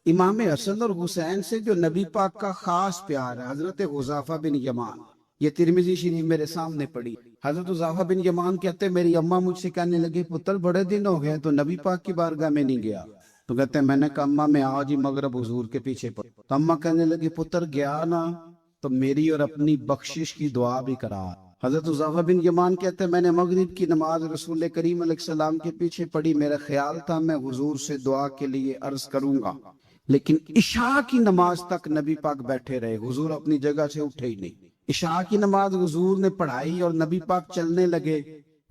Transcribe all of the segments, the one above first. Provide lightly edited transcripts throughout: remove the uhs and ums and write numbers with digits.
امام حسن اور حسین سے جو نبی پاک کا خاص پیار ہے، حضرت حذیفہ بن یمان، یہ ترمذی شریف میرے سامنے پڑھی۔ حضرت حذیفہ بن یمان کہتے میری اماں مجھ سے کہنے لگے پتر بڑے دن ہو گئے تو نبی پاک کی بارگاہ میں نہیں گیا، تو کہتے ہیں میں نے کہا اماں میں آج ہی مغرب حضور کے پیچھے پڑھ، تو اماں کہنے لگی پتر گیا نا تو میری اور اپنی بخشش کی دعا بھی کرا۔ حضرت حذیفہ بن یمان کہتے ہیں میں نے مغرب کی نماز رسول کریم علیہ السلام کے پیچھے پڑھی، میرا خیال تھا میں حضور سے دعا کے لیے عرض کروں گا، لیکن عشاء کی نماز تک نبی پاک بیٹھے رہے، حضور اپنی جگہ سے اٹھے ہی نہیں۔ عشاء کی نماز حضور نے پڑھائی اور نبی پاک چلنے لگے،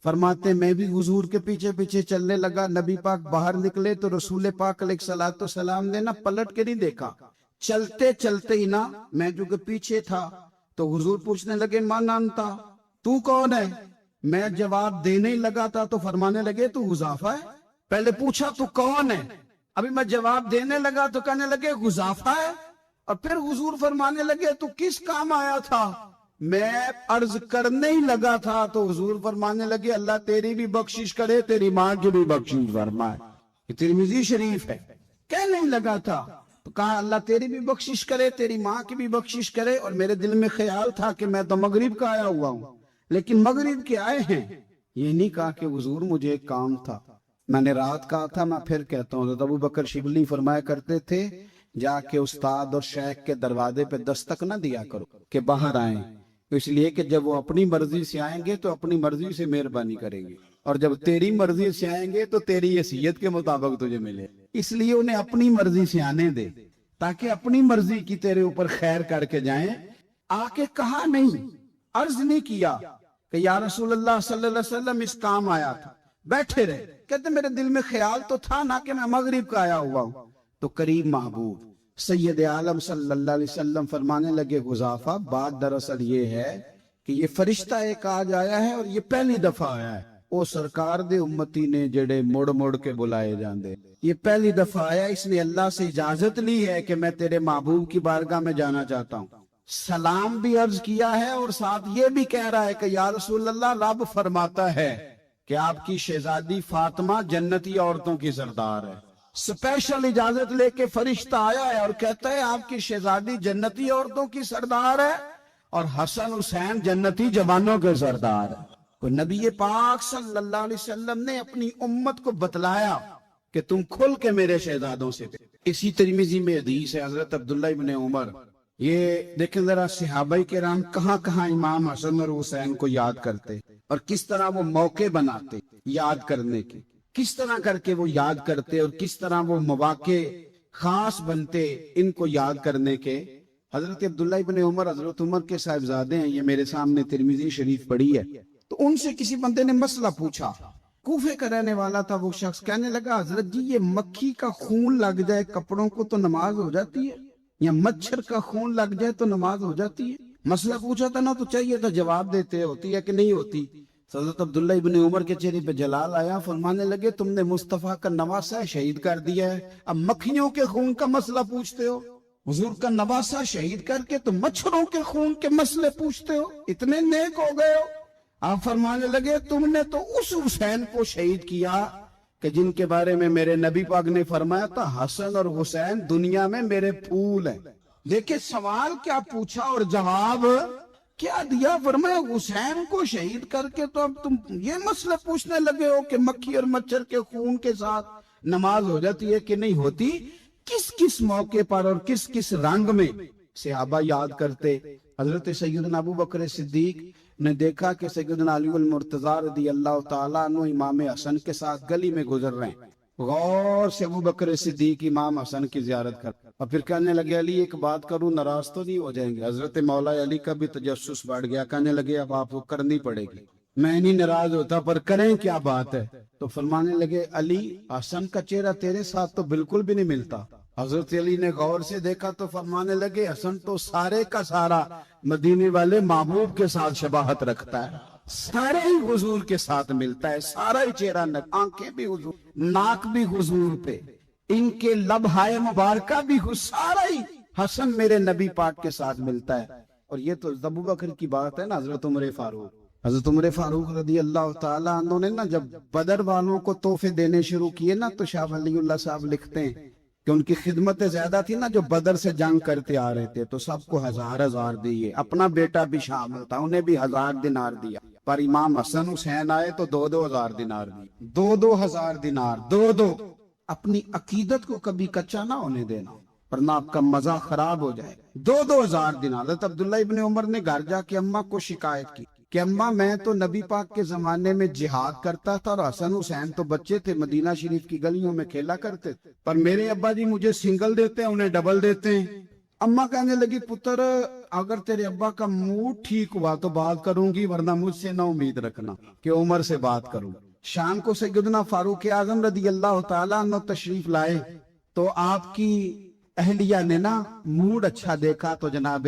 فرماتے میں بھی حضور کے پیچھے پیچھے چلنے لگا، نبی پاک باہر نکلے تو رسول پاک علیہ السلام نے نہ پلٹ کے نہیں دیکھا، چلتے چلتے ہی نا میں جو کہ پیچھے تھا تو حضور پوچھنے لگے من انتا، تو کون ہے؟ میں جواب دینے ہی لگا تھا تو فرمانے لگے تو حذیفہ ہے۔ پہلے پوچھا تو کون ہے، ابھی میں جواب دینے لگا تو کہنے لگے حذیفہ ہے، اور پھر حضور فرمانے لگے تو کس کام آیا تھا؟ میں عرض کرنے ہی لگا تھا تو حضور فرمانے لگے اللہ تیری بھی بخشش کرے، تیری ماں کی بھی بخشش فرمائے۔ یہ ترمذی شریف ہے۔ کہنے ہی لگا تھا تو کہا اللہ تیری بھی بخشش کرے، تیری ماں کی بھی بخشش کرے، اور میرے دل میں خیال تھا کہ میں تو مغرب کا آیا ہوا ہوں لیکن مغرب کے آئے ہیں۔ یہ نہیں کہا کہ حضور مجھے ایک کام تھا، میں نے رات کہا تھا، میں پھر کہتا ہوں حضرت ابو بکر شبلی فرمایا کرتے تھے جا کے استاد اور شیخ کے دروازے پہ دستک نہ دیا کرو کہ باہر آئیں، اس لیے کہ جب وہ اپنی مرضی سے آئیں گے تو اپنی مرضی سے مہربانی کریں گے، اور جب تیری مرضی سے آئیں گے تو تیری حیثیت کے مطابق تجھے ملے، اس لیے انہیں اپنی مرضی سے آنے دے تاکہ اپنی مرضی کی تیرے اوپر خیر کر کے جائیں۔ آ کے کہا نہیں، عرض نہیں کیا کہ یا رسول اللہ صلی اللہ علیہ وسلم اس کام آیا تھا، بیٹھے رہے۔ کہتے میرے دل میں خیال تو تھا نا کہ میں مغرب کا آیا ہوا ہوں۔ تو قریب محبوب سید عالم صلی اللہ علیہ وسلم فرمانے لگے حذیفہ بات دراصل یہ ہے کہ یہ فرشتہ ایک آج آیا ہے اور یہ پہلی دفعہ آیا ہے، او سرکار دے امتی نے جڑے مڑ مڑ کے بلائے جاندے، یہ پہلی دفعہ آیا، اس نے اللہ سے اجازت لی ہے کہ میں تیرے محبوب کی بارگاہ میں جانا چاہتا ہوں، سلام بھی عرض کیا ہے اور ساتھ یہ بھی کہہ رہا ہے کہ یا رسول اللہ رب فرماتا ہے کہ آپ کی شہزادی فاطمہ جنتی عورتوں کی سردار ہے۔ سپیشل اجازت لے کے فرشتہ آیا ہے اور کہتا ہے آپ کی شہزادی جنتی عورتوں کی سردار ہے اور حسن حسین جنتی جوانوں کے سردار ہے۔ تو نبی پاک صلی اللہ علیہ وسلم نے اپنی امت کو بتلایا کہ تم کھل کے میرے شہزادوں سے۔ اسی ترمذی میں حدیث ہے حضرت عبداللہ ابن عمر، یہ دیکھیں ذرا صحابہ کرام کہاں کہاں امام حسن اور حسین کو یاد کرتے اور کس طرح وہ موقع بناتے یاد کرنے کے، کس طرح کر کے وہ یاد کرتے اور کس طرح وہ مواقع خاص بنتے ان کو یاد کرنے کے۔ حضرت عبداللہ ابن عمر حضرت عمر کے صاحبزادے ہیں، یہ میرے سامنے ترمذی شریف پڑھی ہے۔ تو ان سے کسی بندے نے مسئلہ پوچھا، کوفے کا رہنے والا تھا وہ شخص، کہنے لگا حضرت جی یہ مکھی کا خون لگ جائے کپڑوں کو تو نماز ہو جاتی ہے، یا مچھر کا خون لگ جائے تو نماز ہو جاتی ہے؟ مسئلہ پوچھا تھا نا تو چاہیے تھا جواب دیتے، ہوتی ہے کہ نہیں ہوتی؟ حضرت عبداللہ ابن عمر کے چہرے پہ جلال آیا، فرمانے لگے تم نے مصطفیٰ کا نواسہ شہید کر دیا ہے، اب مکھیوں کے خون کا مسئلہ پوچھتے ہو؟ حضور کا نواسہ شہید کر کے تو مچھروں کے خون کے مسئلے پوچھتے ہو؟ اتنے نیک ہو گئے ہو؟ آپ فرمانے لگے تم نے تو اس حسین کو شہید کیا کہ جن کے بارے میں میرے نبی پاک نے فرمایا تھا حسن اور حسین دنیا میں میرے پھول ہیں۔ دیکھیں سوال کیا پوچھا اور جواب کیا دیا، فرمایا حسین کو شہید کر کے تو اب تم یہ مسئلہ پوچھنے لگے ہو کہ مکھی اور مچھر کے خون کے ساتھ نماز ہو جاتی ہے کہ نہیں ہوتی؟ کس کس موقع پر اور کس کس رنگ میں صحابہ یاد کرتے۔ حضرت سیدنا ابو بکر صدیق نے دیکھا کہ سیدنا علی المرتضی رضی اللہ تعالیٰ عنہ امام حسن کے ساتھ گلی میں گزر رہے ہیں، غور سے ابو بکر صدیق امام حسن کی زیارت کر، اور پھر کہنے لگے علی ایک بات کروں ناراض تو نہیں ہو جائیں گے؟ حضرت مولا علی کا بھی تجسس بڑھ گیا، کہنے لگے اب آپ کو کرنی پڑے گی، میں نہیں ناراض ہوتا پر کریں کیا بات ہے؟ تو فرمانے لگے علی حسن کا چہرہ تیرے ساتھ تو بالکل بھی نہیں ملتا۔ حضرت علی نے غور سے دیکھا تو فرمانے لگے حسن تو سارے کا سارا مدینے والے محبوب کے ساتھ شباہت رکھتا ہے، سارے ہی حضور کے ساتھ ملتا ہے، سارا ہی چہرہ، آنکھیں بھی حضور، ناک بھی حضور پہ، ان کے لب ہائے مبارکہ بھی، سارا ہی حسن میرے نبی پاک کے ساتھ ملتا ہے۔ اور یہ تو ابو بکر کی بات ہے نا، حضرت عمر فاروق، حضرت عمر فاروق رضی اللہ تعالیٰ عنہ نے نا جب بدر والوں کو تحفے دینے شروع کیے نا تو شاہ ولی اللہ صاحب لکھتے ہیں کہ ان کی خدمتیں زیادہ تھی نا، جو بدر سے جنگ کرتے آ رہے تھے تو سب کو 1000 دیے، اپنا بیٹا بھی شامل تھا، انہیں بھی 1000 دیا، پر امام حسن حسین آئے تو 2000 دینار دیے، 2000 دینار، دو اپنی عقیدت کو کبھی کچا نہ ہونے دینا ورنہ آپ کا مزہ خراب ہو جائے۔ 2000 دینار۔ حضرت عبداللہ ابن عمر نے گھر جا کے اماں کو شکایت کی کہ اماں میں تو نبی پاک کے زمانے میں جہاد کرتا تھا اور حسن حسین تو بچے تھے، مدینہ شریف کی گلیوں میں کھیلا کرتے تھے، پر میرے ابا جی مجھے سنگل دیتے ہیں، انہیں ڈبل دیتے ہیں۔ اماں کہنے لگی پتر اگر تیرے ابا کا موڈ ٹھیک ہوا تو بات کروں گی، ورنہ مجھ سے نہ امید رکھنا کہ عمر سے بات کروں۔ شام کو سیدنا فاروق اعظم رضی اللہ تعالیٰ عنہ تشریف لائے تو آپ کی اہلیہ نے نا موڈ اچھا دیکھا تو جناب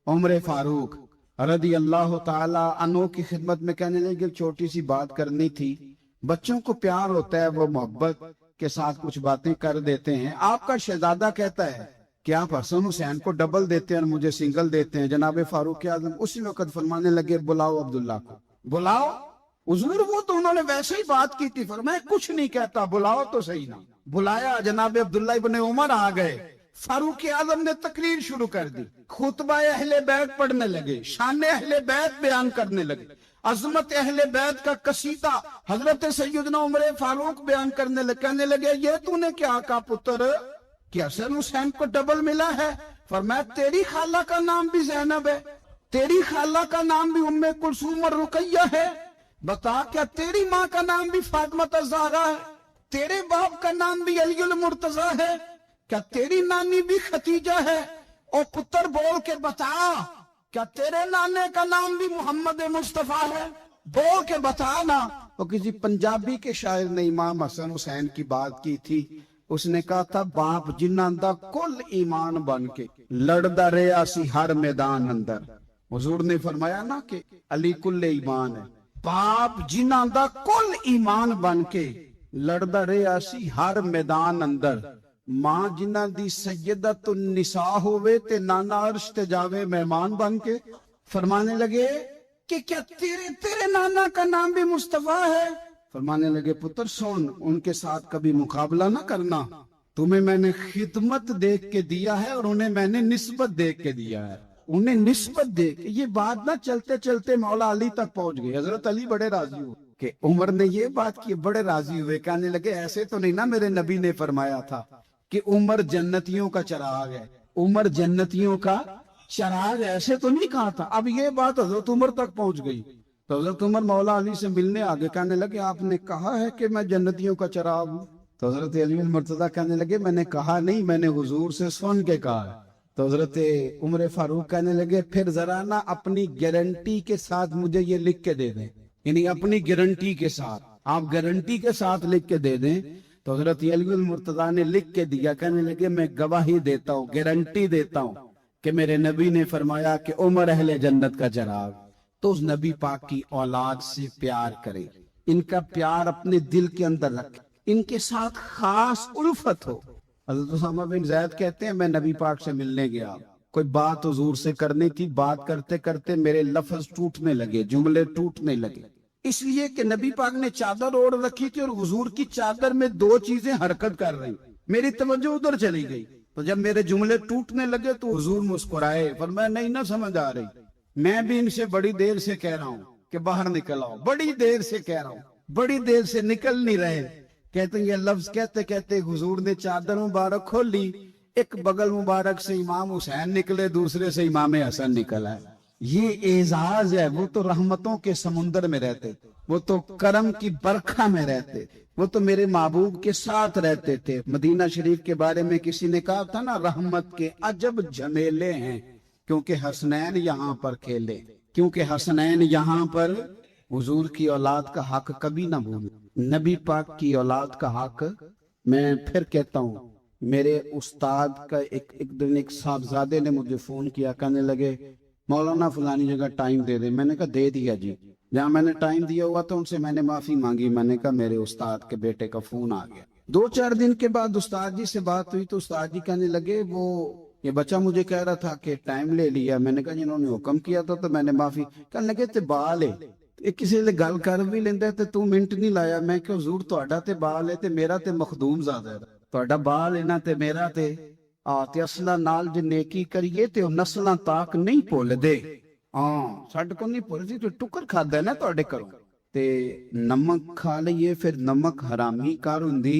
عمر فاروق رضی اللہ تعالیٰ عنہ کی خدمت میں کہنے لگے چھوٹی سی بات کرنی تھی، بچوں کو پیار ہوتا ہے وہ محبت کے ساتھ کچھ باتیں کر دیتے ہیں، آپ کا شہزادہ کہتا ہے کہ آپ حسن حسین کو ڈبل دیتے ہیں اور مجھے سنگل دیتے ہیں۔ جناب فاروق اعظم اسی وقت فرمانے لگے بلاؤ عبداللہ کو، بلاؤ حضور، وہ تو انہوں نے ویسے ہی بات کی تھی، فرمایا کچھ نہیں کہتا، بلاؤ تو صحیح نا۔ بلایا، جناب عبداللہ ابن عمر آ گئے، فاروق اعظم نے تقریر شروع کر دی، خطبہ اہل بیت پڑھنے لگے، شان اہل بیت بیان کرنے لگے، عظمت اہل بیت کا قصیدہ حضرت سیدنا عمر فاروق بیان کرنے لگے، کہنے لگے یہ تو نے کیا کہا پتر کہ حسن حسین کو ڈبل ملا ہے؟ فرمایا تیری خالہ کا نام بھی زینب ہے، تیری خالہ کا نام بھی ام کلثوم اور رقیہ ہے، بتا کیا تیری ماں کا نام بھی فاطمہ الزہرا ہے، تیرے باپ کا نام بھی علی المرتضیٰ ہے، کیا تیری نانی بھی ختیجہ ہے؟ اور پتر بول کے بتا کیا تیرے نانے کا نام بھی محمد مصطفیٰ ہے؟ بول کے بتا نا۔ تو کسی پنجابی کے شاعر نے امام حسن حسین کی بات کی تھی، اس نے کہا تھا باپ جنہاں دا کل ایمان بن کے لڑدا رہیا سی ہر میدان اندر۔ حضور نے فرمایا نا کہ علی کل ایمان ہے، باپ جنہاں دا کل ایمان بن کے لڑدا رہیا سی ہر میدان اندر، ماں جنہ دی سیدت النساء ہوئے تے نانا عرش تے جاوے مہمان بن کے۔ فرمانے لگے کہ کیا تیرے نانا کا نام بھی مصطفیٰ ہے؟ فرمانے لگے پتر سن، ان کے ساتھ کبھی مقابلہ نہ کرنا، تمہیں میں نے خدمت دیکھ کے دیا ہے اور انہیں میں نے نسبت دیکھ کے دیا ہے، انہیں نسبت دیکھ کے۔ یہ بات نہ چلتے چلتے مولا علی تک پہنچ گئی، حضرت علی بڑے راضی ہوئے کہ عمر نے یہ بات کی، بڑے راضی ہوئے، کہنے لگے ایسے تو نہیں نا میرے نبی نے فرمایا تھا کہ عمر جنتیوں کا چراغ ہے، عمر جنتیوں کا چراغ، ایسے تو نہیں کہا تھا۔ اب یہ بات حضرت عمر تک پہنچ گئی تو حضرت عمر مولا علی سے ملنے آگے، کہنے لگے آپ نے کہا ہے کہ میں جنتیوں کا چراغ ہوں؟ تو حضرت علی المرتضیٰ کہنے لگے میں نے کہا نہیں، میں نے حضور سے سن کے کہا ہے۔ تو حضرت عمر فاروق کہنے لگے پھر ذرا نا اپنی گارنٹی کے ساتھ مجھے یہ لکھ کے دے دیں، یعنی اپنی گارنٹی کے ساتھ، آپ گارنٹی کے ساتھ لکھ کے دے دیں۔ تو حضرت علی المرتضیٰ نے لکھ کے دیا، کہنے لگے میں گواہی دیتا ہوں، گارنٹی دیتا ہوں کہ میرے نبی نے فرمایا کہ عمر اہل جنت کا چراغ۔ تو اس نبی پاک کی اولاد سے پیار کرے، ان کا پیار اپنے دل کے اندر رکھے، ان کے ساتھ خاص الفت ہو۔ حضرت اسامہ بن زید کہتے ہیں میں نبی پاک سے ملنے گیا، کوئی بات حضور سے کرنی تھی، بات کرتے کرتے میرے لفظ ٹوٹنے لگے، جملے ٹوٹنے لگے، اس لیے کہ نبی پاک نے چادر اوڑھ رکھی تھی اور حضور کی چادر میں دو چیزیں حرکت کر رہی، میری توجہ ادھر چلی گئی، تو جب میرے جملے ٹوٹنے لگے تو حضور مسکرائے، فرمایا نہیں نہ سمجھ آ رہی، میں بھی ان سے بڑی دیر سے کہہ رہا ہوں کہ باہر نکل آؤ، بڑی دیر سے کہہ رہا ہوں، بڑی دیر سے نکل نہیں رہے۔ کہتے ہیں یہ لفظ کہتے کہتے حضور نے چادر مبارک کھولی، ایک بغل مبارک سے امام حسین نکلے، دوسرے سے امام حسن نکلا ہے۔ یہ اعزاز ہے، وہ تو رحمتوں کے سمندر میں رہتے، وہ تو کرم کی برکھا میں رہتے، وہ تو میرے محبوب کے ساتھ رہتے تھے۔ مدینہ شریف کے بارے میں کسی نے کہا تھا نا رحمت کے عجب جھمیلے ہیں، کیونکہ حسنین یہاں پر کھیلے، کیونکہ حسنین یہاں پر۔ حضور کی اولاد کا حق کبھی نہ بھولو، نبی پاک کی اولاد کا حق۔ میں پھر کہتا ہوں، میرے استاد کا ایک دن ایک صاحبزادے نے مجھے فون کیا، کہنے لگے مولانا فلانی جگہ ٹائم دے دے، میں نے کہا دے دیا جی، جہاں میں نے ٹائم دیا ہوا تو ان سے میں نے معافی مانگی، میں نے کہا میرے استاد کے بیٹے کا فون آ گیا۔ 2-4 دن کے بعد استاد جی سے بات ہوئی تو استاد جی کہنے لگے وہ یہ بچہ مجھے کہہ رہا تھا کہ ٹائم لے لیا، میں نے کہا جنہوں نے حکم کیا تھا تو میں نے معافی، کہنے لگے تے بال ہے کسی نے گل کر بھی لیندے تے تو منٹ نہیں لایا، میں کہ حضور تہاڈا تے بال ہے تے میرا تے مخدوم زیادہ ہے، ਤੁਹਾਡਾ ਬਾਲ ਇਹਨਾਂ ਤੇ ਮੇਰਾ ਤੇ ਤੇ ਅਸਲਾਂ ਨਾਲ ਜੇ ਨੇਕੀ ਕਰੀਏ ਤੇ ਉਹ ਨਸਲਾਂ ਤੱਕ ਨਹੀਂ ਭੁੱਲਦੇ। ਸਾਡੇ ਕੋਲ ਨਹੀਂ ਭੁੱਲਦੀ, ਤੇ ਟੁੱਕਰ ਖਾਦਾ ਨਾ ਤੁਹਾਡੇ ਘਰੋਂ ਤੇ ਨਮਕ ਖਾ ਲਈਏ ਫਿਰ ਨਮਕ ਹਰਾਮੀ ਕਾਰ ਹੁੰਦੀ।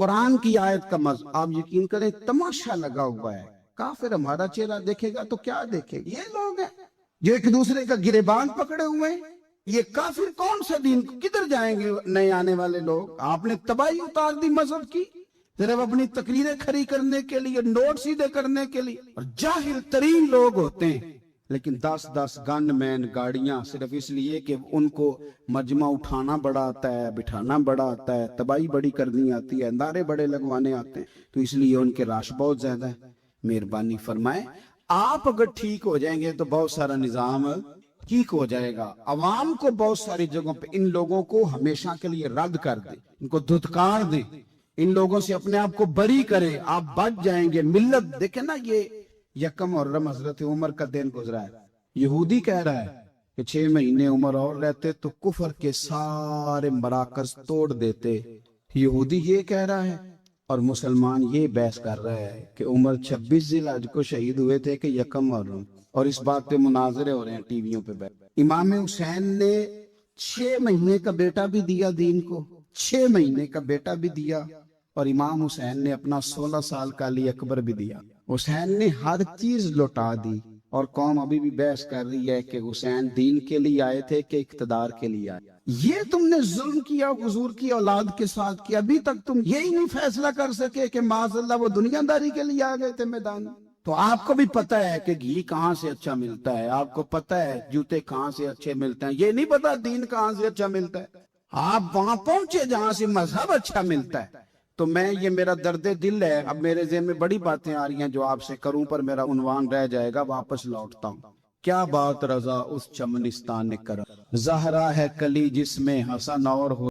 قرآن کی آیت کا آپ یقین کریں تماشا لگا ہوا ہے. کافر ہمارا چہرہ دیکھے گا تو کیا دیکھے گا؟ یہ لوگ ہیں جو ایک دوسرے کا گریبان پکڑے ہوئے ہیں. یہ کافر کون سا دین، کدھر جائیں گے نئے آنے والے لوگ؟ آپ نے تباہی اتار دی مذہب کی، صرف اپنی تقریریں کھڑی کرنے کے لیے، نوٹ سیدھے کرنے کے لیے. اور جاہل ترین لوگ ہوتے ہیں لیکن 10 گن مین گاڑیاں صرف اس لیے کہ ان کو مجمع اٹھانا بڑا آتا ہے، بٹھانا بڑا آتا ہے، تباہی بڑی کرنی آتی ہے، نعرے بڑے لگوانے آتے ہیں، تو اس لیے ان کے راش بہت زیادہ ہے. مہربانی فرمائے آپ اگر ٹھیک ہو جائیں گے تو بہت سارا نظام ٹھیک ہو جائے گا. عوام کو بہت ساری جگہوں پہ ان لوگوں کو ہمیشہ کے لیے رد کر دیں، ان کو دھتکار دیں، ان لوگوں سے اپنے آپ کو بری کریں، آپ بچ جائیں گے. ملت دیکھیں نا، یہ یکم محرم حضرت عمر کا دن گزرا ہے. یہودی کہہ رہا ہے کہ 6 مہینے عمر اور رہتے تو کفر کے سارے مراکز توڑ دیتے. یہودی یہ کہہ رہا ہے اور مسلمان یہ بحث کر رہا ہے کہ عمر 26 ذی الحج کو شہید ہوئے تھے کہ یکم محرم. اور اس بات پہ مناظرے ہو رہے ہیں ٹی ویوں پہ بیٹھ. امام حسین نے 6 مہینے کا بیٹا بھی دیا دین کو، 6 مہینے کا بیٹا بھی دیا. اور امام حسین نے اپنا 16 سال کا علی اکبر بھی دیا. حسین نے ہر چیز لوٹا دی. اور قوم ابھی بھی بحث کر رہی ہے کہ حسین دین کے لیے آئے تھے کہ اقتدار کے لیے آئے. یہ تم نے ظلم کیا حضور کی اولاد کے ساتھ کیا، ابھی تک تم یہی نہیں فیصلہ کر سکے کہ معاذ اللہ وہ دنیا داری کے لیے آ گئے تھے میدان. تو آپ کو بھی پتا ہے کہ گھی کہاں سے اچھا ملتا ہے، آپ کو پتا ہے جوتے کہاں سے اچھے ملتے ہیں، یہ نہیں پتا دین کہاں سے اچھا ملتا ہے. آپ وہاں پہنچے جہاں سے مذہب اچھا ملتا ہے. تو میں یہ میرا درد دل ہے. اب میرے ذہن میں بڑی باتیں آ رہی ہیں جو آپ سے کروں پر میرا عنوان رہ جائے گا، واپس لوٹتا ہوں. کیا بات رضا اس چمنستان نے کرا، زہرا ہے کلی جس میں حسن اور ہو